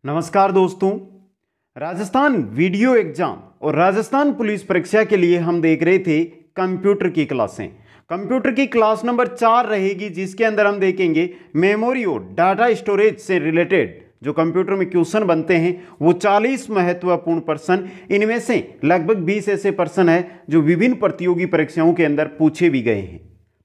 नमस्कार दोस्तों। Rajasthan video exam और राजस्थान पुलिस परीक्षा के लिए हम देख रहे थे कंप्यूटर की क्लासें। कंप्यूटर की क्लास नंबर 4 रहेगी, जिसके अंदर हम देखेंगे मेमोरी और डाटा स्टोरेज से रिलेटेड जो कंप्यूटर में क्वेश्चन बनते हैं वो 40 महत्वपूर्ण प्रश्न। इनमें से लगभग 20 ऐसे प्रश्न है जो विभिन्न प्रतियोगी परीक्षाओं के अंदर पूछे भी गए हैं।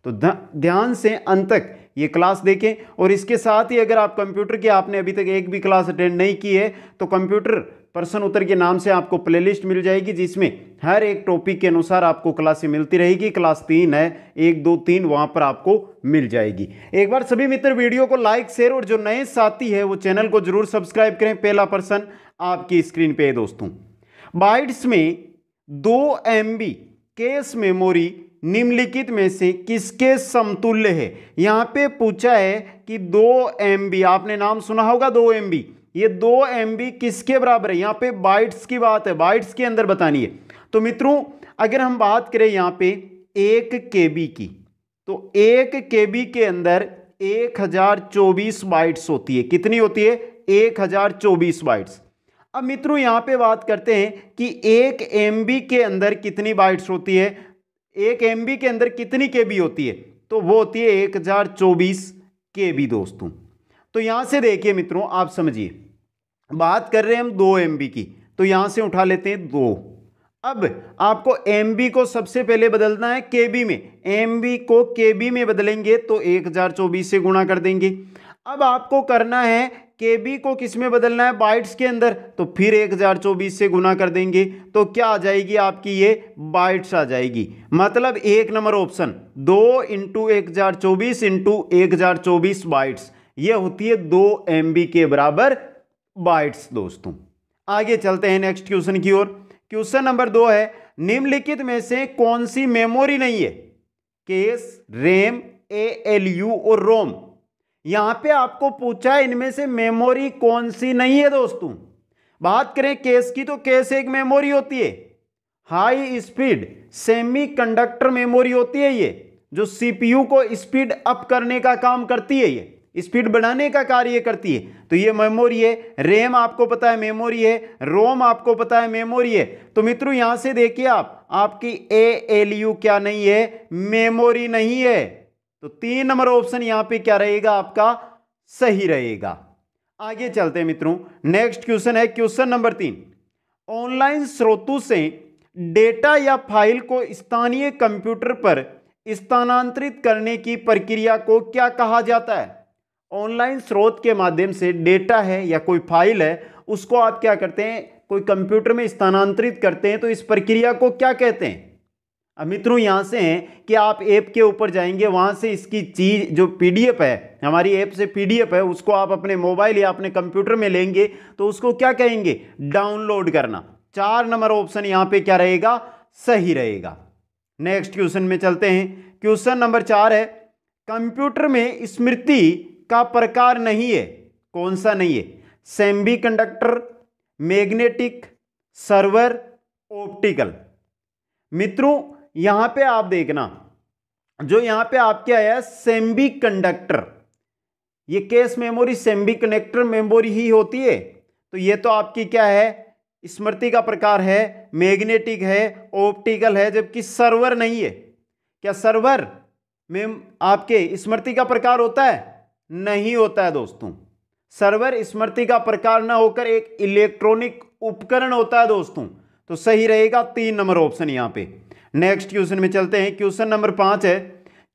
तो ध्यान से अंत तक ये क्लास देखें। और इसके साथ ही अगर आप कंप्यूटर की आपने अभी तक एक भी क्लास अटेंड नहीं की है तो कंप्यूटर प्रश्न उत्तर के नाम से आपको प्लेलिस्ट मिल जाएगी, जिसमें हर एक टॉपिक के अनुसार आपको क्लासें मिलती रहेगी। क्लास 3 है, 1 2 3 वहां पर आपको मिल जाएगी। एक बार सभी मित्र वीडियो को लाइक शेयर और जो नए साथी है वो चैनल को जरूर सब्सक्राइब करें। पहला प्रश्न आपकी स्क्रीन पे है दोस्तों। बाइट्स में 2 MB कैश मेमोरी निम्नलिखित में से किसके समतुल्य है। यहां पे पूछा है कि 2 MB, आपने नाम सुना होगा 2 MB, ये 2 MB किसके बराबर है। यहां पे बाइट्स की बात है, बाइट्स के अंदर बतानी है। तो मित्रों अगर हम बात करें यहां पे 1 KB की, तो 1 KB के अंदर 1024 बाइट्स होती है। कितनी होती है? 1024 बाइट्स। अब मित्रों यहां पे बात करते हैं कि 1 MB के अंदर कितनी बाइट्स होती है, 1 MB के अंदर कितनी KB होती है, तो वो होती है 1024 KB दोस्तों। तो यहां से देखिए मित्रों, आप समझिए, बात कर रहे हैं हम 2 MB की, तो यहां से उठा लेते हैं 2। अब आपको MB को सबसे पहले बदलना है KB में। MB को KB में बदलेंगे तो 1024 से गुणा कर देंगे। अब आपको करना है KB को किस में बदलना है, बाइट्स के अंदर, तो फिर 1024 से गुना कर देंगे तो क्या आ जाएगी आपकी, ये बाइट्स आ जाएगी। मतलब 1 नंबर ऑप्शन 2 × 1024 × 1024 बाइट्स, ये होती है 2 MB के बराबर बाइट्स दोस्तों। आगे चलते हैं नेक्स्ट क्वेश्चन की ओर। क्वेश्चन नंबर 2 है, निम्नलिखित में से कौन सी मेमोरी नहीं है? केस, रैम, ALU और रोम। यहां पे आपको पूछा है इनमें से मेमोरी कौन सी नहीं है दोस्तों। बात करें केस की, तो केस एक मेमोरी होती है, हाई स्पीड सेमीकंडक्टर मेमोरी होती है, ये जो CPU को स्पीड अप करने का काम करती है, ये स्पीड बढ़ाने का कार्य करती है, तो ये मेमोरी है। रैम आपको पता है मेमोरी है, रोम आपको पता है मेमोरी है। तो मित्रों यहां से देखिए आपकी ALU क्या नहीं है, मेमोरी नहीं है। तो 3 नंबर ऑप्शन यहां पे क्या रहेगा आपका, सही रहेगा। आगे चलते हैं मित्रों, नेक्स्ट क्वेश्चन है क्वेश्चन नंबर 3। ऑनलाइन स्रोतों से डेटा या फाइल को स्थानीय कंप्यूटर पर स्थानांतरित करने की प्रक्रिया को क्या कहा जाता है? ऑनलाइन स्रोत के माध्यम से डेटा है या कोई फाइल है, उसको आप क्या करते हैं, कोई कंप्यूटर में स्थानांतरित करते हैं, तो इस प्रक्रिया को क्या कहते हैं? अब मित्रों यहां से हैं कि आप ऐप के ऊपर जाएंगे, वहां से इसकी चीज जो PDF है, हमारी ऐप से PDF है, उसको आप अपने मोबाइल या अपने कंप्यूटर में लेंगे तो उसको क्या कहेंगे, डाउनलोड करना। 4 नंबर ऑप्शन यहां पे क्या रहेगा, सही रहेगा। नेक्स्ट क्वेश्चन में चलते हैं। क्वेश्चन नंबर 4 है, कंप्यूटर में स्मृति का प्रकार नहीं है, कौन सा नहीं है? Semiconductor, magnetic, server, optical. मित्रों यहां पे आप देखना, जो यहां पे आपके आया सेमीकंडक्टर, ये केस मेमोरी सेमीकंडक्टर मेमोरी ही होती है। तो ये तो आपकी क्या है, स्मृति का प्रकार है, मैग्नेटिक है, ऑप्टिकल है, जबकि सर्वर नहीं है। क्या सर्वर में आपके स्मृति का प्रकार होता है? नहीं होता है दोस्तों। सर्वर स्मृति का प्रकार ना होकर एक इलेक्ट्रॉनिक उपकरण होता है दोस्तों। तो सही रहेगा 3 नंबर ऑप्शन यहां पे। नेक्स्ट क्वेश्चन में चलते हैं। क्वेश्चन नंबर 5 है,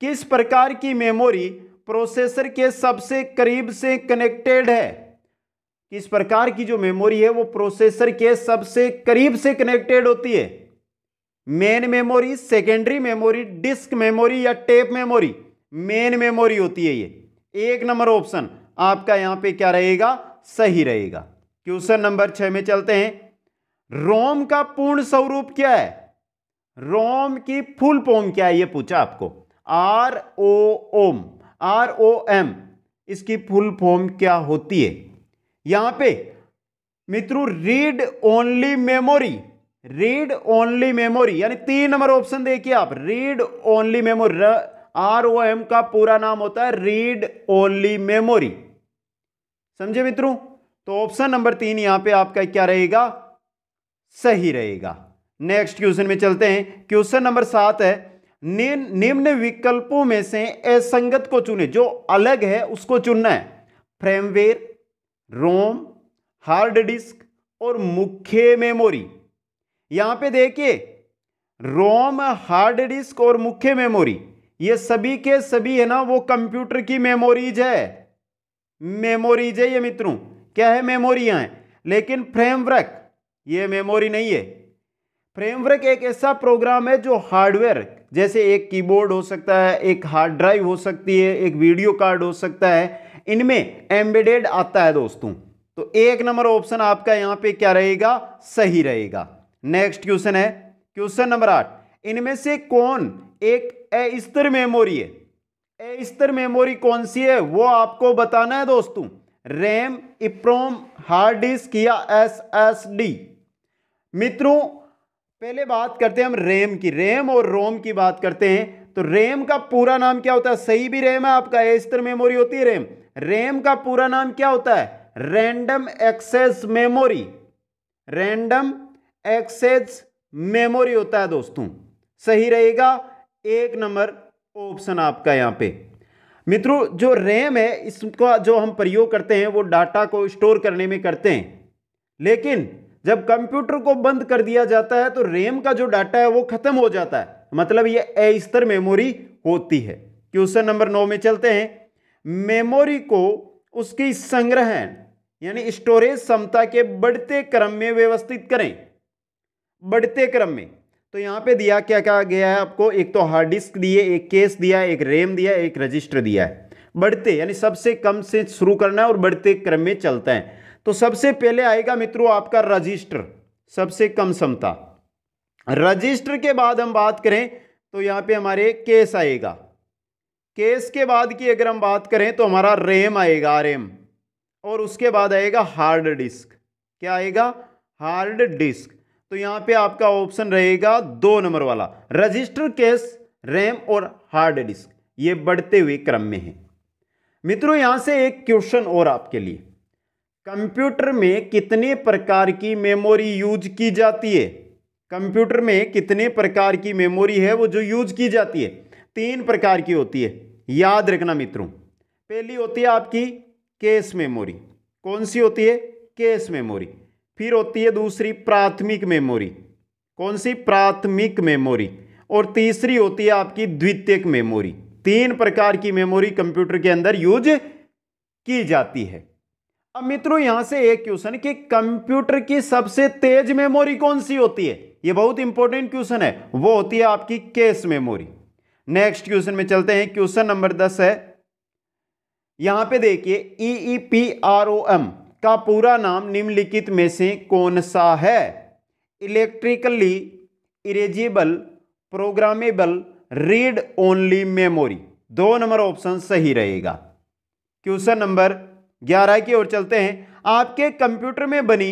किस प्रकार की मेमोरी प्रोसेसर के सबसे करीब से कनेक्टेड है? किस प्रकार की जो मेमोरी है वो प्रोसेसर के सबसे करीब से कनेक्टेड होती है? Main memory, secondary memory, disk memory या टेप मेमोरी? मेन मेमोरी होती है ये। 1 नंबर ऑप्शन आपका यहां पे क्या रहेगा, सही रहेगा। क्वेश्चन नंबर 6 में चलते हैं। रोम का पूर्ण स्वरूप क्या है? रोम की फुल फॉर्म क्या है, ये पूछा आपको। ROM, इसकी फुल फॉर्म क्या होती है? यहां पे मित्रों read only memory, read only memory, यानी 3 नंबर ऑप्शन देखिए आप, रीड ओनली मेमोरी। ROM का पूरा नाम होता है रीड ओनली मेमोरी। समझे मित्रों? तो ऑप्शन नंबर 3 यहां पे आपका क्या रहेगा, सही रहेगा। नेक्स्ट क्वेश्चन में चलते हैं। क्वेश्चन नंबर 7 है, निम्न विकल्पों में से असंगत को चुने, जो अलग है उसको चुनना है। फ्रेमवेयर, रोम, हार्ड डिस्क और मुख्य मेमोरी। यहां पे देखिए रोम, हार्ड डिस्क और मुख्य मेमोरी, ये सभी के सभी है ना वो कंप्यूटर की मेमोरीज है, मेमोरीज है ये मित्रों, क्या है, मेमोरियां हैं। लेकिन फ्रेमवर्क ये मेमोरी नहीं है। फ्रेमवर्क एक ऐसा प्रोग्राम है जो हार्डवेयर, जैसे एक कीबोर्ड हो सकता है, एक हार्ड ड्राइव हो सकती है, एक वीडियो कार्ड हो सकता है, इनमें एम्बेडेड आता है दोस्तों। तो एक नंबर ऑप्शन आपका यहां पे क्या रहेगा, सही रहेगा। नेक्स्ट क्वेश्चन है क्वेश्चन नंबर 8, इनमें से कौन एक अस्थिर मेमोरी है। अस्थिर मेमोरी कौन सी है वो आपको बताना है दोस्तों। रैम, इप्रोम, हार्ड डिस्क या एसएसडी। मित्रों पहले बात करते हैं हम रैम की, रैम और रोम की बात करते हैं। तो रैम का पूरा नाम क्या होता है, सही भी रैम है आपका, अस्थिर मेमोरी होती है रैम। रैम का पूरा नाम क्या होता है, random access memory, random access memory होता है दोस्तों। सही रहेगा, एक नंबर ऑप्शन आपका यहां पे। मित्रों जो रैम है इसका जो हम प्रयोग करते हैं वो डाटा को स्टोर करने में करते हैं, लेकिन जब कंप्यूटर को बंद कर दिया जाता है तो रैम का जो डाटा है वो खत्म हो जाता है, मतलब ये अस्थिर मेमोरी होती है। क्वेश्चन नंबर 9 में चलते हैं। मेमोरी को उसकी संग्रहण यानी स्टोरेज क्षमता के बढ़ते क्रम में व्यवस्थित करें, बढ़ते क्रम में। तो यहां पे दिया क्या क्या गया है आपको, एक तो हार्ड डिस्क दिए, एक केस दिया, एक रैम दिया, एक रजिस्टर दिया है। बढ़ते यानी सबसे कम से शुरू करना है और बढ़ते क्रम में चलता है। तो सबसे पहले आएगा मित्रों आपका रजिस्टर, सबसे कम क्षमता। रजिस्टर के बाद हम बात करें तो यहां पे हमारे केस आएगा, केस के बाद की अगर हम बात करें तो हमारा रैम आएगा, रैम, और उसके बाद आएगा हार्ड डिस्क। क्या आएगा, हार्ड डिस्क। तो यहां पे आपका ऑप्शन रहेगा 2 नंबर वाला, रजिस्टर, केस, रैम और हार्ड डिस्क, ये बढ़ते हुए क्रम में है। मित्रों यहां से एक क्वेश्चन और आपके लिए, कंप्यूटर में कितने प्रकार की मेमोरी यूज की जाती है। कंप्यूटर में कितने प्रकार की मेमोरी है वो जो यूज की जाती है, 3 प्रकार की होती है, याद रखना मित्रों। पहली होती है आपकी केस मेमोरी, कौन सी होती है, केस मेमोरी। फिर होती है दूसरी प्राथमिक मेमोरी, कौन सी, प्राथमिक मेमोरी। और तीसरी होती है आपकी द्वितीयक मेमोरी। 3 प्रकार की मेमोरी कंप्यूटर के अंदर यूज की जाती है। अब मित्रों यहां से एक क्वेश्चन कि कंप्यूटर की सबसे तेज मेमोरी कौन सी होती है, यह बहुत इंपॉर्टेंट क्वेश्चन है, वो होती है आपकी केस मेमोरी। नेक्स्ट क्वेश्चन में चलते हैं। क्वेश्चन नंबर 10 है, यहां पे देखिए EEPROM का पूरा नाम निम्नलिखित में से कौन सा है। Electrically erasable programmable read only memory. 2 number option सही रहेगा। क्वेश्चन नंबर 11 की ओर चलते हैं। आपके कंप्यूटर में बनी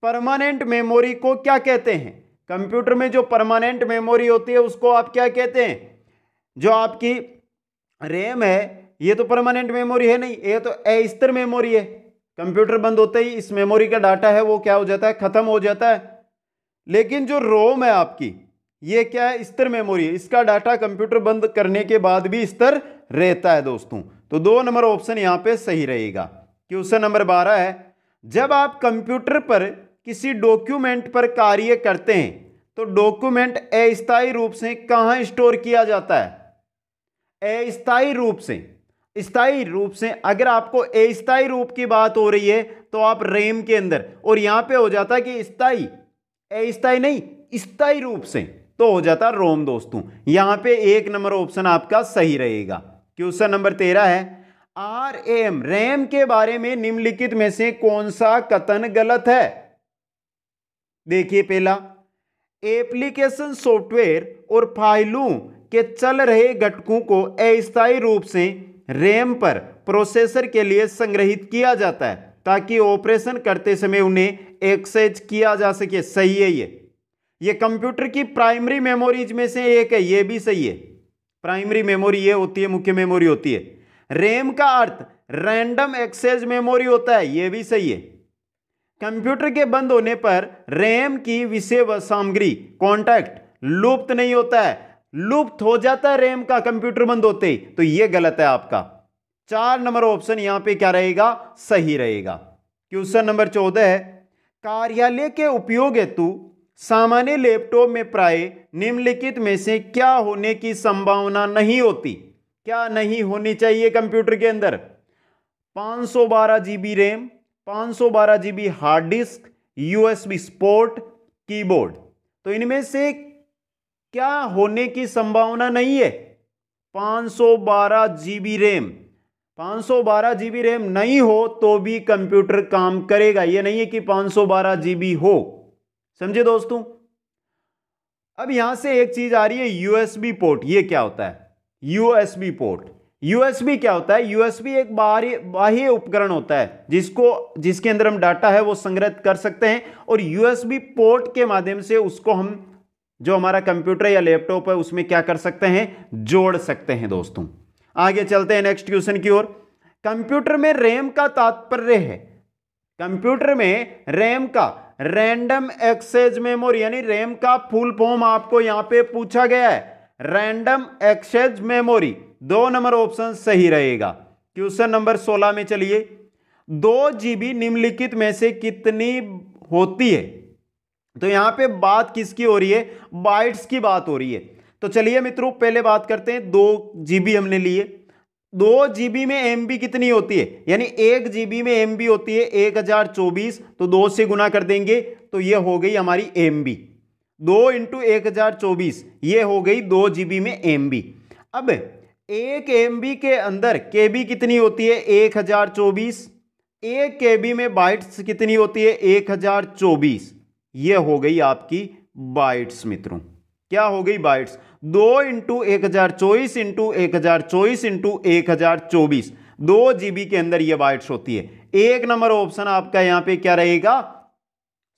परमानेंट मेमोरी को क्या कहते हैं। कंप्यूटर में जो परमानेंट मेमोरी होती है उसको आप क्या कहते हैं। जो आपकी रैम है ये तो परमानेंट मेमोरी है नहीं, ये तो अस्थिर मेमोरी है। कंप्यूटर बंद होते ही इस मेमोरी का डाटा है वो क्या हो जाता है, खत्म हो जाता है। लेकिन जो रोम है आपकी ये क्या है, स्थिर मेमोरी है, इसका डाटा कंप्यूटर बंद करने के बाद भी स्थिर रहता है दोस्तों। तो 2 नंबर ऑप्शन यहां पे सही रहेगा। क्वेश्चन नंबर 12 है, जब आप कंप्यूटर पर किसी डॉक्यूमेंट पर कार्य करते हैं तो डॉक्यूमेंट अस्थायी रूप से कहां स्टोर किया जाता है। अस्थायी रूप से, स्थायी रूप से, अगर आपको अस्थायी रूप की बात हो रही है तो आप रैम के अंदर, और यहां पे हो जाता है कि स्थायी, अस्थायी नहीं स्थायी रूप से, तो हो जाता रोम दोस्तों। यहां पे 1 नंबर ऑप्शन आपका सही रहेगा। क्वेश्चन नंबर 13 है, RAM रैम के बारे में निम्नलिखित में से कौन सा कथन गलत है। देखिए पहला, एप्लीकेशन सॉफ्टवेयर और फाइलों के चल रहे घटकों को अस्थायी रूप से रैम पर प्रोसेसर के लिए संग्रहित किया जाता है ताकि ऑपरेशन करते समय उन्हें एक्सेस किया जा सके। सही है ये कंप्यूटर की प्राइमरी मेमोरीज में से एक है, ये भी सही है। प्राइमरी मेमोरी ये होती है, मुख्य मेमोरी होती है। रैम का अर्थ रैंडम एक्सेस मेमोरी होता है, ये भी सही है। कंप्यूटर के बंद होने पर रैम की विषय व सामग्री कॉन्टैक्ट लुप्त नहीं होता है, लुप्त हो जाता है रैम का कंप्यूटर बंद होते ही, तो यह गलत है आपका। 4 नंबर ऑप्शन यहां पे क्या रहेगा, सही रहेगा। क्वेश्चन नंबर 14 है, कार्यालय के उपयोग हेतु सामान्य लैपटॉप में प्राय निम्नलिखित में से क्या होने की संभावना नहीं होती? क्या नहीं होनी चाहिए कंप्यूटर के अंदर? 512 GB RAM, 512 GB hard disk, USB port, keyboard. तो इनमें से क्या होने की संभावना नहीं है? 512 जीबी रैम, 512 जीबी रैम नहीं हो तो भी कंप्यूटर काम करेगा, यह नहीं है कि 512 जीबी हो। समझे दोस्तों? अब यहां से एक चीज आ रही है, यूएसबी पोर्ट। यह क्या होता है यूएसबी पोर्ट? यूएसबी क्या होता है? यूएसबी एक बाह्य उपकरण होता है जिसके अंदर हम डाटा है वो संग्रहित कर सकते हैं, और यूएसबी पोर्ट के माध्यम से उसको हम जो हमारा कंप्यूटर या लैपटॉप है उसमें क्या कर सकते हैं, जोड़ सकते हैं। दोस्तों आगे चलते हैं नेक्स्ट क्वेश्चन की ओर। कंप्यूटर में रैम का तात्पर्य है, कंप्यूटर में रैम का रैंडम एक्सेस मेमोरी, यानी रैम का फुल फॉर्म आपको यहां पे पूछा गया है, random access memory. 2 number option सही रहेगा। क्वेश्चन नंबर 16 में चलिए, 2 जीबी निम्नलिखित में से कितनी होती है? तो यहां पे बात किसकी हो रही है, बाइट्स की बात हो रही है। तो चलिए मित्रों पहले बात करते हैं, 2 जीबी हमने लिए, 2 जीबी में एमबी कितनी होती है, यानी 1 जीबी में एमबी होती है 1024, तो 2 से गुना कर देंगे तो यह हो गई हमारी एमबी। 2 इंटू 1024 ये हो गई 2 जीबी में एमबी। अब 1 एमबी के अंदर केबी कितनी होती है, 1024, 1 केबी में बाइट्स कितनी होती है, 1024, ये हो गई आपकी बाइट्स। मित्रों क्या हो गई, bytes. 2 into 1024 into 1024 into 1024, 2 GB के अंदर ये बाइट्स होती है। 1 नंबर ऑप्शन आपका यहां पे क्या रहेगा,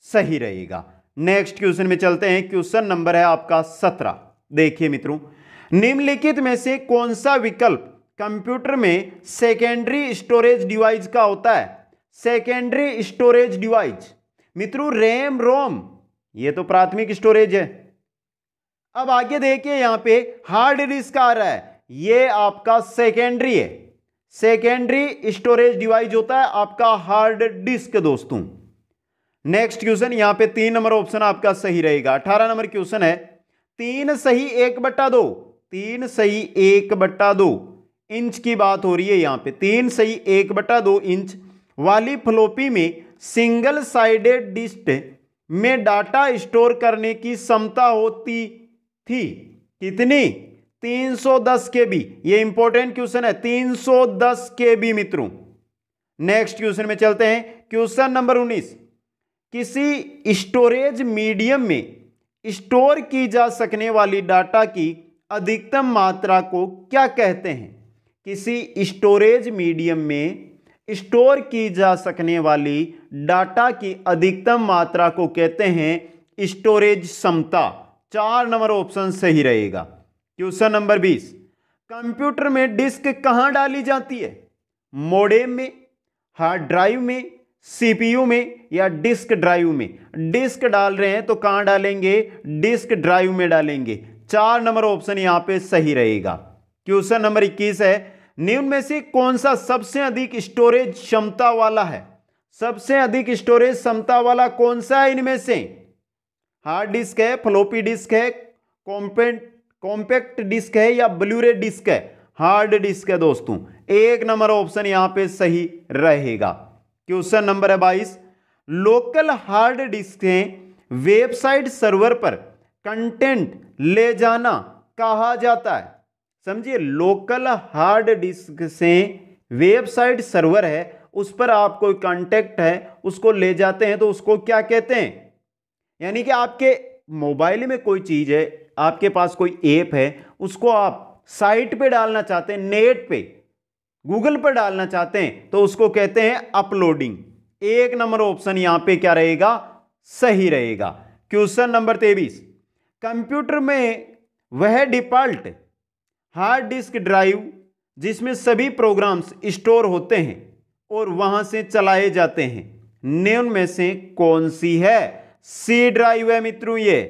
सही रहेगा। नेक्स्ट क्वेश्चन में चलते हैं। क्वेश्चन नंबर है आपका 17। देखिए मित्रों, निम्नलिखित में से कौन सा विकल्प कंप्यूटर में सेकेंडरी स्टोरेज डिवाइस का होता है? सेकेंडरी स्टोरेज डिवाइस मित्रों, रैम रोम ये तो प्राथमिक स्टोरेज है। अब आगे देखिए यहां पे हार्ड डिस्क आ रहा है, ये आपका सेकेंडरी है, सेकेंडरी स्टोरेज डिवाइस होता है आपका हार्ड डिस्क। दोस्तों नेक्स्ट क्वेश्चन, यहां पे 3 नंबर ऑप्शन आपका सही रहेगा। 18 नंबर क्वेश्चन है, 3 सही 1/2, 3 सही 1/2 इंच की बात हो रही है यहां पे। 3 सही 1/2 इंच वाली फ्लॉपी में सिंगल साइडेड डिस्क में डाटा स्टोर करने की क्षमता होती थी कितनी? 310 केबी। ये इंपॉर्टेंट क्वेश्चन है, 310 केबी मित्रों। नेक्स्ट क्वेश्चन में चलते हैं। क्वेश्चन नंबर 19, किसी स्टोरेज मीडियम में स्टोर की जा सकने वाली डाटा की अधिकतम मात्रा को क्या कहते हैं? किसी स्टोरेज मीडियम में स्टोर की जा सकने वाली डाटा की अधिकतम मात्रा को कहते हैं स्टोरेज क्षमता। 4 नंबर ऑप्शन सही रहेगा। क्वेश्चन नंबर 20, कंप्यूटर में डिस्क कहां डाली जाती है? मोडेम में, हार्ड ड्राइव में, सीपीयू में या डिस्क ड्राइव में? डिस्क डाल रहे हैं तो कहां डालेंगे? डिस्क ड्राइव में डालेंगे। 4 नंबर ऑप्शन यहां पे सही रहेगा। क्वेश्चन नंबर 21 है, निम्न में से कौन सा सबसे अधिक स्टोरेज क्षमता वाला है? सबसे अधिक स्टोरेज क्षमता वाला कौन सा है इनमें से? हार्ड डिस्क है, फ्लॉपी डिस्क है, कॉम्पैक्ट डिस्क है या ब्लूरे डिस्क है? हार्ड डिस्क है दोस्तों। 1 नंबर ऑप्शन यहां पे सही रहेगा। क्वेश्चन नंबर है 22, local hard disk website server पर कंटेंट ले जाना कहा जाता है? समझिए, लोकल हार्ड डिस्क से वेबसाइट सर्वर है, उस पर आप कोई कांटेक्ट है उसको ले जाते हैं तो उसको क्या कहते हैं? यानी कि आपके मोबाइल में कोई चीज है, आपके पास कोई ऐप है, उसको आप साइट पे डालना चाहते हैं, नेट पे गूगल पर डालना चाहते हैं तो उसको कहते हैं अपलोडिंग। 1 नंबर ऑप्शन यहां पे क्या रहेगा? सही रहेगा। क्वेश्चन नंबर 23, कंप्यूटर में वह डिफॉल्ट हार्ड डिस्क ड्राइव जिसमें सभी प्रोग्राम्स स्टोर होते हैं और वहां से चलाए जाते हैं, निम्न में से कौन सी है? सी ड्राइव है मित्रों। ये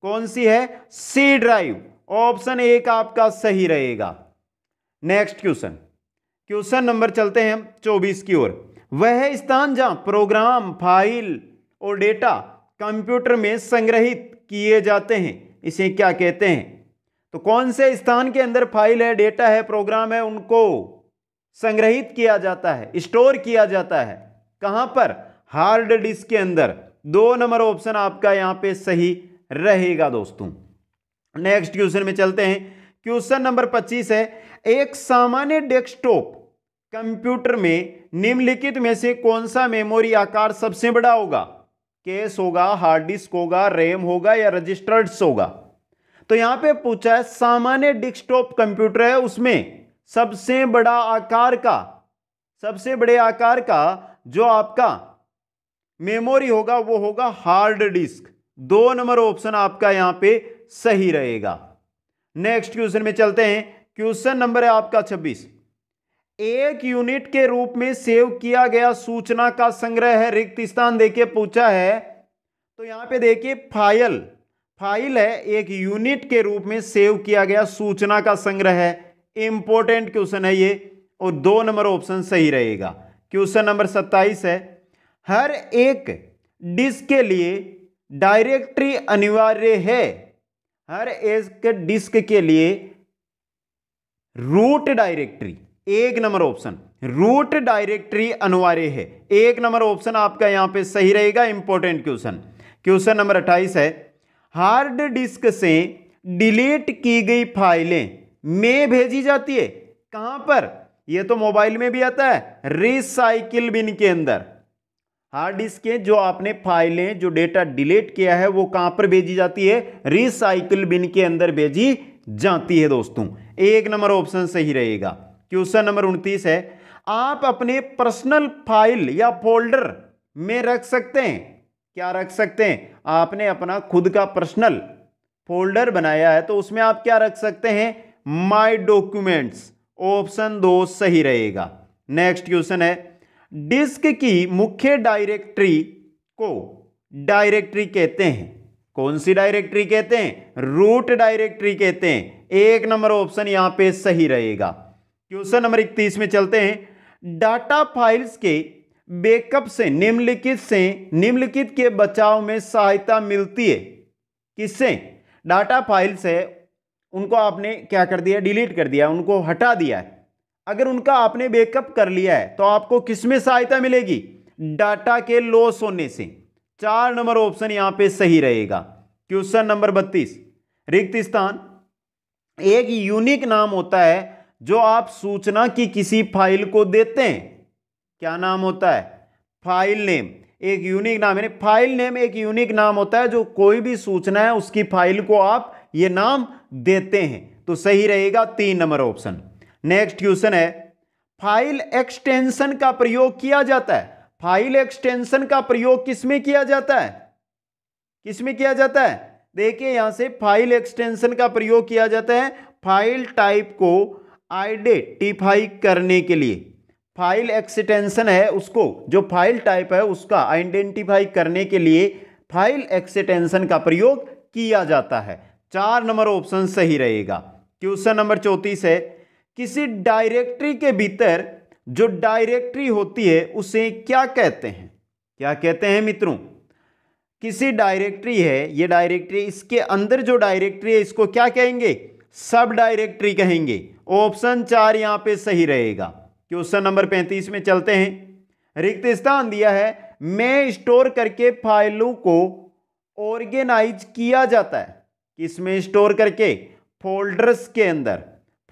कौन सी है? C drive. ऑप्शन 1 आपका सही रहेगा। नेक्स्ट क्वेश्चन नंबर चलते हैं हम 24 की ओर। वह स्थान जहां प्रोग्राम, फाइल और डेटा कंप्यूटर में संग्रहित किए जाते हैं, इसे क्या कहते हैं? तो कौन से स्थान के अंदर फाइल है, डेटा है, प्रोग्राम है, उनको संग्रहित किया जाता है, स्टोर किया जाता है? कहां पर? हार्ड डिस्क के अंदर। 2 नंबर ऑप्शन आपका यहां पे सही रहेगा दोस्तों। नेक्स्ट क्वेश्चन में चलते हैं। क्वेश्चन नंबर 25 है, एक सामान्य डेस्कटॉप कंप्यूटर में निम्नलिखित में से कौन सा मेमोरी आकार सबसे बड़ा होगा? कैश होगा, हार्ड डिस्क होगा, रैम होगा या रजिस्टर्स होगा? तो यहां पे पूछा है सामान्य डेस्कटॉप कंप्यूटर है, उसमें सबसे बड़े आकार का जो आपका मेमोरी होगा वो होगा हार्ड डिस्क। 2 नंबर ऑप्शन आपका यहां पे सही रहेगा। नेक्स्ट क्वेश्चन में चलते हैं। क्वेश्चन नंबर है आपका 26। एक यूनिट के रूप में सेव किया गया सूचना का संग्रह है, रिक्त स्थान देके पूछा है। तो यहां पे देखिए फाइल है, एक यूनिट के रूप में सेव किया गया सूचना का संग्रह है। इंपॉर्टेंट क्वेश्चन है ये, और 2 नंबर ऑप्शन सही रहेगा। क्वेश्चन नंबर 27 है, हर एक डिस्क के लिए डायरेक्टरी अनिवार्य है। हर एक डिस्क के लिए root directory, 1 number option root directory अनिवार्य है। 1 नंबर ऑप्शन आपका यहां पे सही रहेगा। इंपॉर्टेंट क्वेश्चन नंबर 28 है, हार्ड डिस्क से डिलीट की गई फाइलें में भेजी जाती है। कहां पर? यह तो मोबाइल में भी आता है, रिसाइकिल बिन के अंदर। हार्ड डिस्क के जो आपने फाइलें, जो डेटा डिलीट किया है, वो कहां पर भेजी जाती है? रिसाइकिल बिन के अंदर भेजी जाती है दोस्तों। 1 नंबर ऑप्शन सही रहेगा। क्वेश्चन नंबर 29 है, आप अपने पर्सनल फाइल या फोल्डर में रख सकते हैं। क्या रख सकते हैं? आपने अपना खुद का पर्सनल फोल्डर बनाया है, तो उसमें आप क्या रख सकते हैं? My documents. ऑप्शन 2 सही रहेगा। नेक्स्ट क्वेश्चन है, डिस्क की मुख्य डायरेक्टरी को डायरेक्टरी कहते हैं। कौन सी डायरेक्टरी कहते हैं? रूट डायरेक्टरी कहते हैं। 1 नंबर ऑप्शन यहां पे सही रहेगा। क्वेश्चन नंबर 31 में चलते हैं। डाटा फाइल्स के बैकअप से निम्नलिखित के बचाव में सहायता मिलती है। किससे? डाटा फाइल्स है, उनको आपने क्या कर दिया? डिलीट कर दिया, उनको हटा दिया है। अगर उनका आपने बैकअप कर लिया है तो आपको किसमें सहायता मिलेगी? डाटा के लॉस होने से। 4 नंबर ऑप्शन यहां पे सही रहेगा। क्वेश्चन नंबर 32, रिक्त स्थान एक यूनिक नाम होता है जो आप सूचना की किसी फाइल को देते हैं। क्या नाम होता है? File name. एक यूनिक नाम है, फाइल नेम एक यूनिक नाम होता है, जो कोई भी सूचना है उसकी फाइल को आप ये नाम देते हैं। तो सही रहेगा 3 नंबर ऑप्शन। नेक्स्ट क्वेश्चन है, फाइल एक्सटेंशन का प्रयोग किया जाता है। फाइल एक्सटेंशन का प्रयोग किसमें किया जाता है? किसमें किया जाता है? देखिए यहां से फाइल एक्सटेंशन का प्रयोग किया जाता है फाइल टाइप को आइडेंटिफाई करने के लिए। फाइल एक्सटेंशन है, उसको जो फाइल टाइप है उसका आइडेंटिफाई करने के लिए फाइल एक्सटेंशन का प्रयोग किया जाता है। 4 नंबर ऑप्शन सही रहेगा। क्वेश्चन नंबर 34 है, किसी डायरेक्टरी के भीतर जो डायरेक्टरी होती है उसे क्या कहते हैं? क्या कहते हैं मित्रों? किसी डायरेक्टरी है, ये डायरेक्टरी, इसके अंदर जो डायरेक्टरी है इसको क्या कहेंगे? सब डायरेक्टरी कहेंगे। ऑप्शन 4 यहां पे सही रहेगा। क्वेश्चन नंबर 35 में चलते हैं। रिक्त स्थान दिया है, में स्टोर करके फाइलों को ऑर्गेनाइज किया जाता है। किसमें स्टोर करके? फोल्डर्स के अंदर।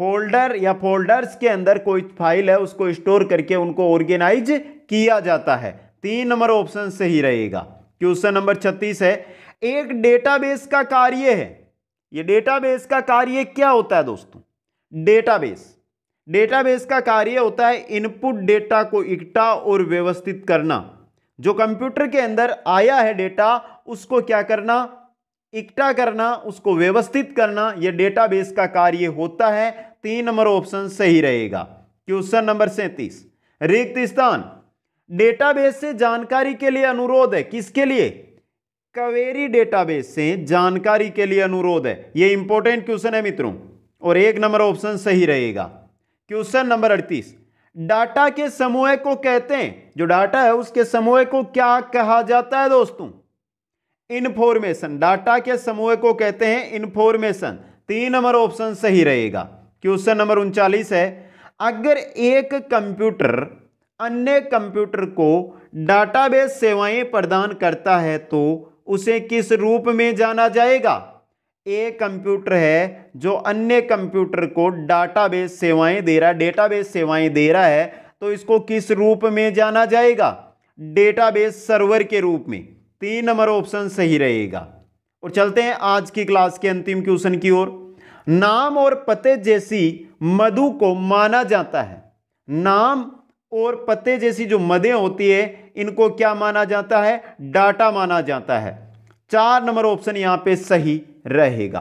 फोल्डर या फोल्डर्स के अंदर कोई फाइल है उसको स्टोर करके उनको ऑर्गेनाइज किया जाता है। 3 नंबर ऑप्शन सही रहेगा। क्वेश्चन नंबर 36 है, एक डेटाबेस का कार्य है। ये डेटाबेस का कार्य क्या होता है दोस्तों? डेटाबेस का कार्य होता है इनपुट डेटा को इकट्ठा और व्यवस्थित करना। जो कंप्यूटर के अंदर आया है डेटा, उसको क्या करना? इकट्ठा करना, उसको व्यवस्थित करना, यह डेटाबेस का कार्य होता है। 3 नंबर ऑप्शन सही रहेगा। क्वेश्चन नंबर 37, रिक्त स्थान डेटाबेस से जानकारी के लिए अनुरोध है। किसके लिए? क्वेरी डेटाबेस से जानकारी के लिए अनुरोध है। यह इंपॉर्टेंट क्वेश्चन है मित्रों, और 1 नंबर ऑप्शन सही रहेगा। क्वेश्चन नंबर 38, डाटा के समूह को कहते हैं, जो डाटा है उसके समूह को क्या कहा जाता है दोस्तों? इंफॉर्मेशन। डाटा के समूह को कहते हैं इंफॉर्मेशन। 3 नंबर ऑप्शन सही रहेगा। क्वेश्चन नंबर 39 है, अगर एक कंप्यूटर अन्य कंप्यूटर को डाटाबेस सेवाएं प्रदान करता है तो उसे किस रूप में जाना जाएगा? एक कंप्यूटर है जो अन्य कंप्यूटर को डेटाबेस सेवाएं दे रहा है, तो इसको किस रूप में जाना जाएगा? डेटाबेस सर्वर के रूप में। 3 नंबर ऑप्शन सही रहेगा। और चलते हैं आज की क्लास के अंतिम क्वेश्चन की ओर। नाम और पते जैसी मदों को माना जाता है। नाम और पते जैसी जो मदें होती है इनको क्या माना जाता है? डाटा माना जाता है। 4 नंबर ऑप्शन यहां पे सही रहेगा।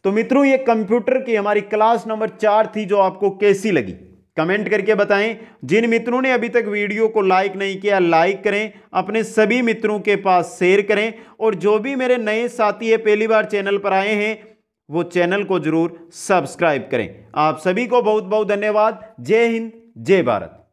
तो मित्रों, ये कंप्यूटर की हमारी क्लास नंबर 4 थी, जो आपको कैसी लगी कमेंट करके बताएं। जिन मित्रों ने अभी तक वीडियो को लाइक नहीं किया, लाइक करें, अपने सभी मित्रों के पास शेयर करें, और जो भी मेरे नए साथी है पहली बार चैनल पर आए हैं वो चैनल को जरूर सब्सक्राइब करें। आप सभी को बहुत बहुत धन्यवाद। जय हिंद, जय भारत।